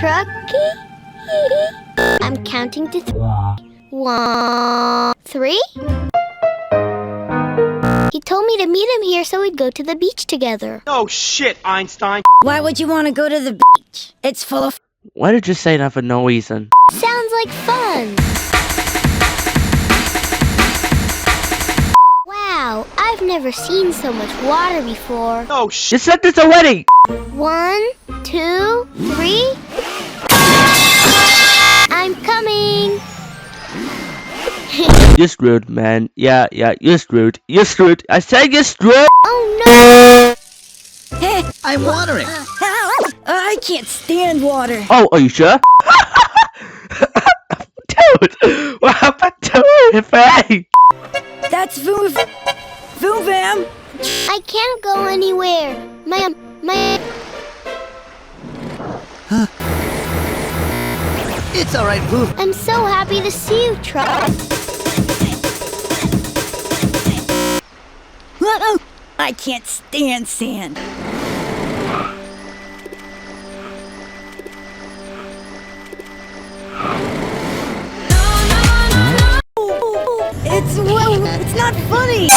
Trucky? I'm counting to 1, 3. He told me to meet him here so we'd go to the beach together. Oh shit, Einstein. Why would you want to go to the beach? It's full of... Why did you say that for no reason? Sounds like fun. Wow, I've never seen so much water before. Oh shit. You said this already! 1, 2, 3. I'm coming. You're screwed, man. Yeah, you're screwed. You're screwed. I said you're screwed! Oh no! I'm watering. I can't stand water. Oh, are you sure? Dude! What happened to it, hey? That's Voom Vam. I can't go anywhere. My... It's all right, Poof. I'm so happy to see you, Truck. I can't stand sand. It's not funny.